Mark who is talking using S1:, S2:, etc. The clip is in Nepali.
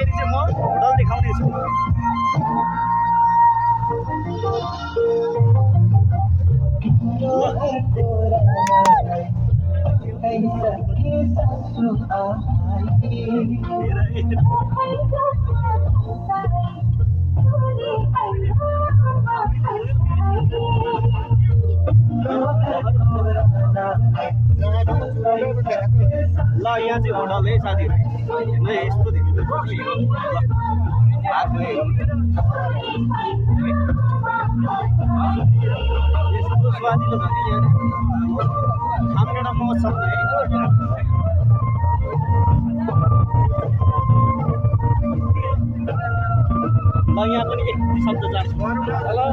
S1: फेरि चाहिँ म होटल देखाउने छु ल यहाँ चाहिँ होटल है साथीहरु हेर्नु यस्तो देखिन्छ यस्तो स्वादिलो छ कि यहाँ खामरेडा महोत्सव है ल यहाँ पनि एक शब्द जान्छ हेलो